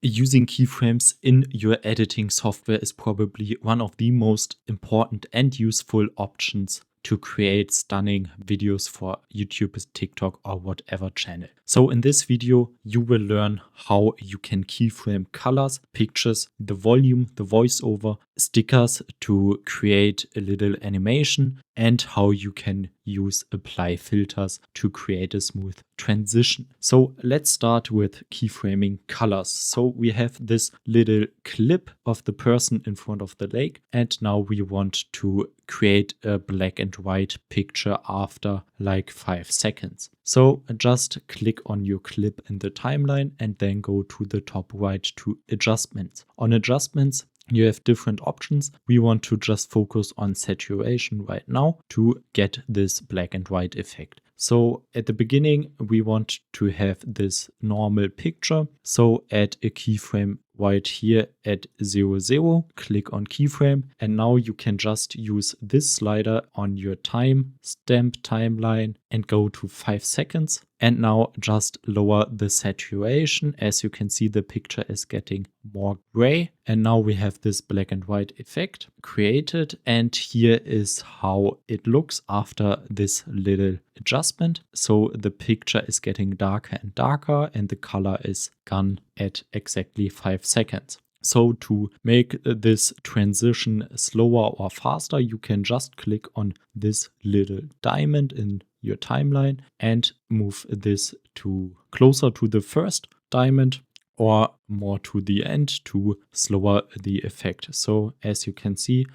Using keyframes in your editing software is probably one of the most important and useful options to create stunning videos for YouTube, TikTok, or whatever channel. So in this video, you will learn how you can keyframe colors, pictures, the volume, the voiceover, stickers to create a little animation, and how you can use apply filters to create a smooth transition. So let's start with keyframing colors. So we have this little clip of the person in front of the lake, and now we want to create a black and white picture after like 5 seconds. So just click on your clip in the timeline and then go to the top right to adjustments. On adjustments, you have different options. We want to just focus on saturation right now to get this black and white effect. So at the beginning, we want to have this normal picture. So add a keyframe right here at 0, 0, click on keyframe, and now you can just use this slider on your timestamp timeline and go to 5 seconds. And now just lower the saturation. As you can see, the picture is getting more gray. And now we have this black and white effect created. And here is how it looks after this little adjustment. So the picture is getting darker and darker, and the color is gone at exactly 5 seconds. So to make this transition slower or faster, you can just click on this little diamond in your timeline and move this to closer to the first diamond or more to the end to slower the effect. So as you can see,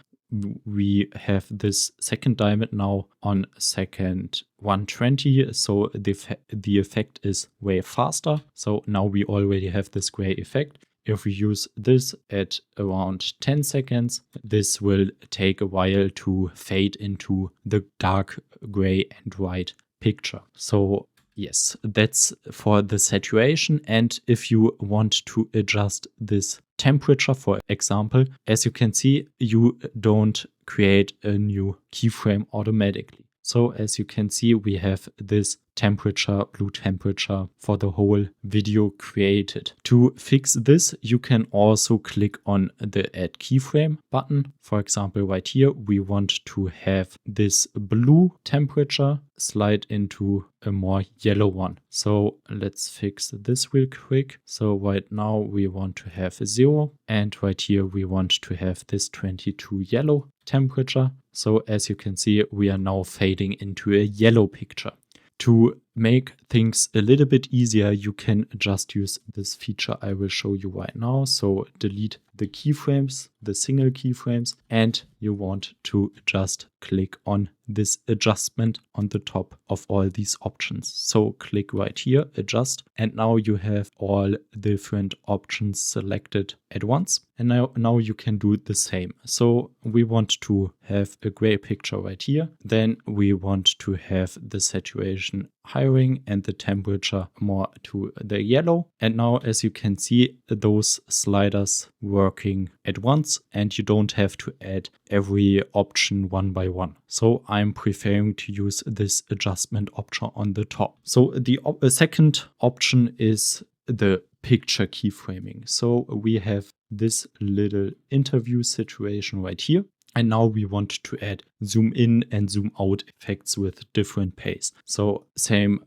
we have this second diamond now on second 120, so the effect is way faster. So now we already have this gray effect. If we use this at around 10 seconds, this will take a while to fade into the dark gray and white picture. So yes, that's for the saturation. And if you want to adjust this temperature, for example, as you can see, you don't create a new keyframe automatically. So as you can see, we have this temperature, blue temperature for the whole video created. To fix this, you can also click on the add keyframe button. For example, right here, we want to have this blue temperature slide into a more yellow one. So let's fix this real quick. So right now we want to have a 0, and right here we want to have this 22 yellow temperature. So as you can see, we are now fading into a yellow picture. To make things a little bit easier, you can just use this feature I will show you right now. So delete the keyframes, the single keyframes, and you want to just click on this adjustment on the top of all these options. So click right here, adjust, and now you have all different options selected at once. And now you can do the same. So we want to have a gray picture right here. Then we want to have the saturation highering and the temperature more to the yellow. And now, as you can see, those sliders working at once, and you don't have to add every option one by one. So I'm preferring to use this adjustment option on the top. So the second option is the picture keyframing. So we have this little interview situation right here. And now we want to add zoom in and zoom out effects with different pace. So same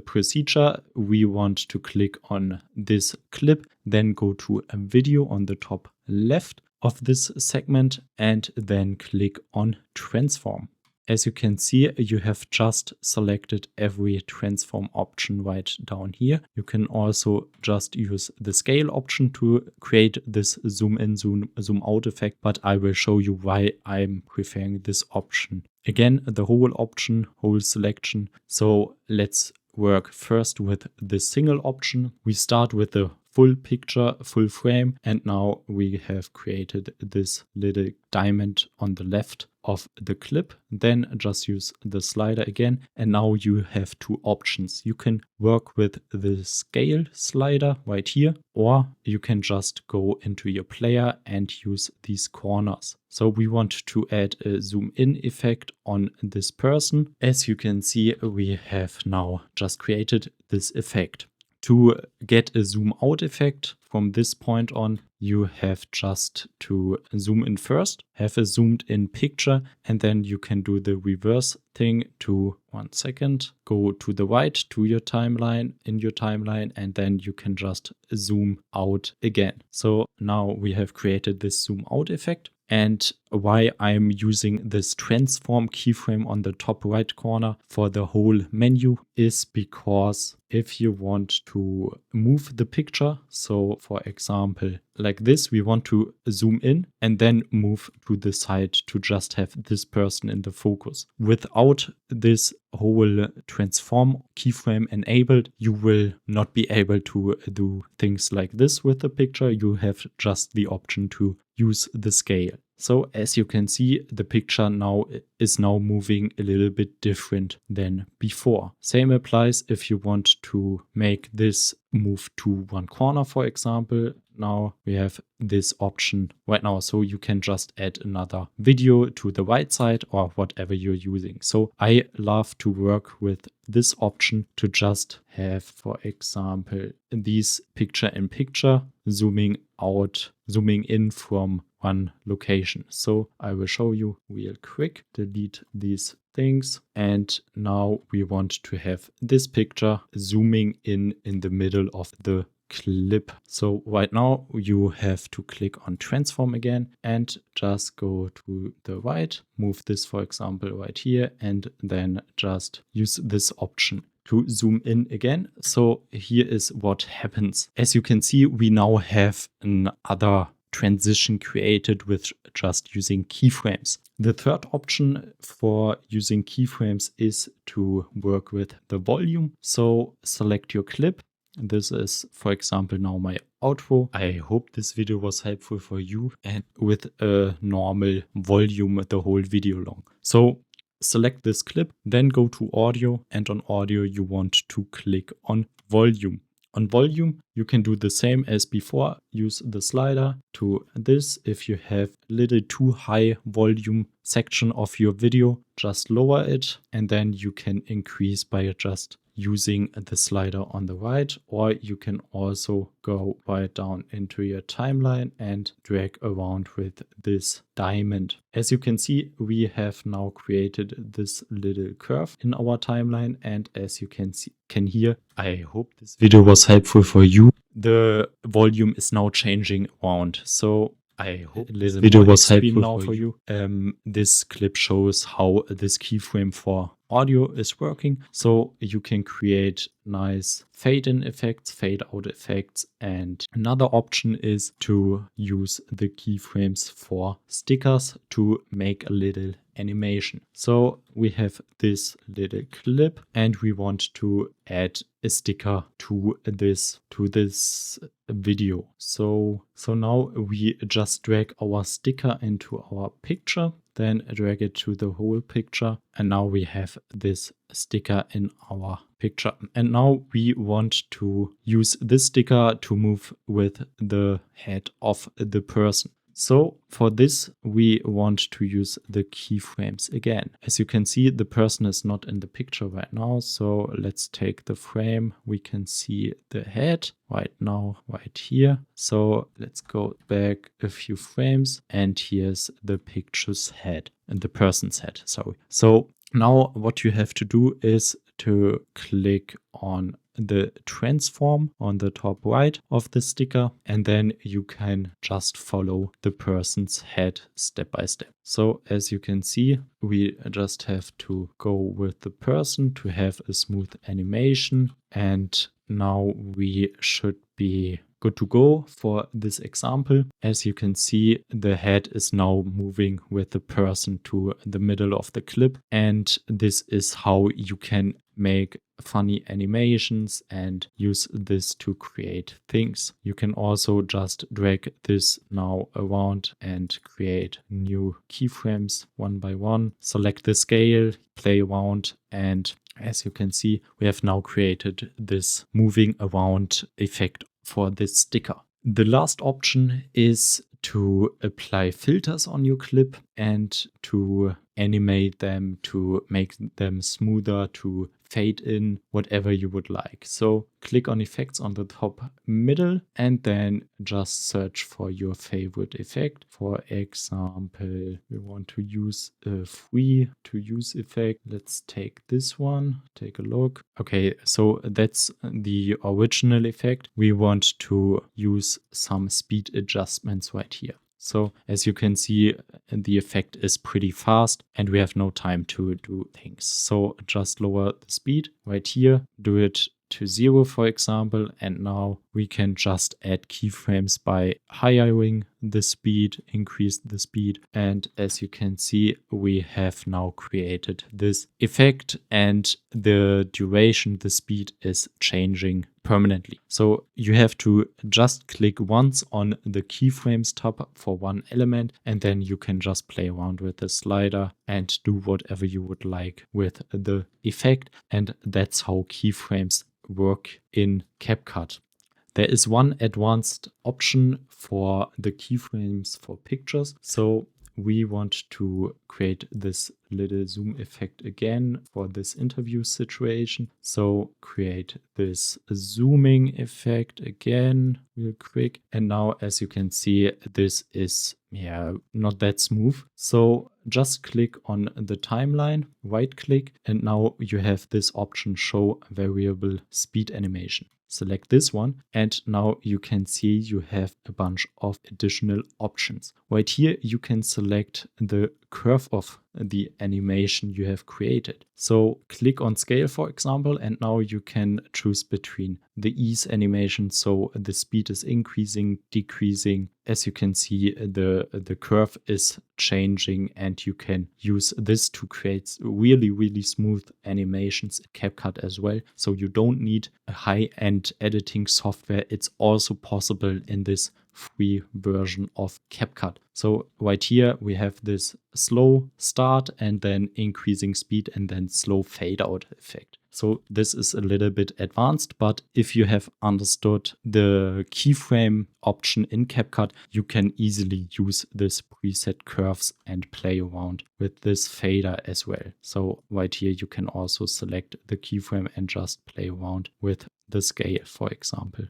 procedure. We want to click on this clip, then go to a video on the top left of this segment, and then click on transform. As you can see, you have just selected every transform option right down here. You can also just use the scale option to create this zoom in, zoom out effect, but I will show you why I'm preferring this option. Again, the whole option, whole selection. So let's work first with the single option. We start with the full picture, full frame, and now we have created this little diamond on the left of the clip. Then just use the slider again, and now you have two options. You can work with the scale slider right here, or you can just go into your player and use these corners. So we want to add a zoom in effect on this person. As you can see, we have now just created this effect. To get a zoom out effect from this point on, you have just to zoom in first, have a zoomed in picture, and then you can do the reverse thing to 1 second, go to the right to your timeline, in your timeline, and then you can just zoom out again. So now we have created this zoom out effect. And why I'm using this transform keyframe on the top right corner for the whole menu is because if you want to move the picture, so for example, like this, we want to zoom in and then move to the side to just have this person in the focus. Without this whole transform keyframe enabled, you will not be able to do things like this with the picture. You have just the option to use the scale. So as you can see, the picture now is moving a little bit different than before. Same applies if you want to make this move to one corner, for example. Now we have this option right now, so you can just add another video to the right side or whatever you're using. So I love to work with this option to just have, for example, these picture in picture zooming out, zooming in from one location. So I will show you real quick. Delete these things, and now we want to have this picture zooming in the middle of the clip. So right now you have to click on transform again and just go to the right, move this, for example, right here, and then just use this option to zoom in again. So here is what happens. As you can see, we now have another transition created with just using keyframes. The third option for using keyframes is to work with the volume. So select your clip. This is, for example, now my outro. I hope this video was helpful for you, and with a normal volume the whole video long. So select this clip, then go to audio, and on audio you want to click on volume. On volume, you can do the same as before. Use the slider to this. If you have a little too high volume section of your video, just lower it, and then you can increase by just using the slider on the right, or you can also go right down into your timeline and drag around with this diamond. As you can see, we have now created this little curve in our timeline, and as you can hear, I hope this video was helpful for you. The volume is now changing around, so I hope this video was helpful for you. This clip shows how this keyframe for audio is working. So you can create nice fade in effects, fade out effects. And another option is to use the keyframes for stickers to make a little animation. So we have this little clip and we want to add a sticker to this video. So now we just drag our sticker into our picture, then drag it to the whole picture, and now we have this sticker in our picture. And now we want to use this sticker to move with the head of the person. So for this, we want to use the keyframes again. As you can see, the person is not in the picture right now. So let's take the frame. We can see the head right now, right here. So let's go back a few frames, and here's the picture's head and the person's head. Sorry. So now what you have to do is to click on the transform on the top right of the sticker, and then you can just follow the person's head step by step. So as you can see, we just have to go with the person to have a smooth animation, and now we should be good to go for this example. As you can see, the head is now moving with the person to the middle of the clip, and this is how you can make funny animations and use this to create things. You can also just drag this now around and create new keyframes one by one. Select the scale, play around, and as you can see, we have now created this moving around effect for this sticker. The last option is to apply filters on your clip and to animate them, to make them smoother, to fade in, whatever you would like. So click on effects on the top middle and then just search for your favorite effect. For example, we want to use a free to use effect. Let's take this one, take a look. Okay, so that's the original effect. We want to use some speed adjustments right here. So as you can see, the effect is pretty fast and we have no time to do things. So just lower the speed right here, do it to 0, for example, and now we can just add keyframes by highering the speed, increase the speed, and as you can see, we have now created this effect and the duration, the speed is changing permanently. So you have to just click once on the keyframes tab for one element, and then you can just play around with the slider and do whatever you would like with the effect, and that's how keyframes work in CapCut. There is one advanced option for the keyframes for pictures. So we want to create this little zoom effect again for this interview situation. So create this zooming effect again real quick. And now, as you can see, this is not that smooth. So just click on the timeline, right click, and now you have this option, show variable speed animation. Select this one, and now you can see you have a bunch of additional options. Right here, you can select the curve of the animation you have created. So click on scale, for example, and now you can choose between the ease animation. So the speed is increasing, decreasing. As you can see, the curve is changing, and you can use this to create really, really smooth animations in CapCut as well. So you don't need a high-end editing software. It's also possible in this free version of CapCut. So right here we have this slow start and then increasing speed and then slow fade out effect. So this is a little bit advanced, but if you have understood the keyframe option in CapCut, you can easily use this preset curves and play around with this fader as well. So right here you can also select the keyframe and just play around with the scale, for example.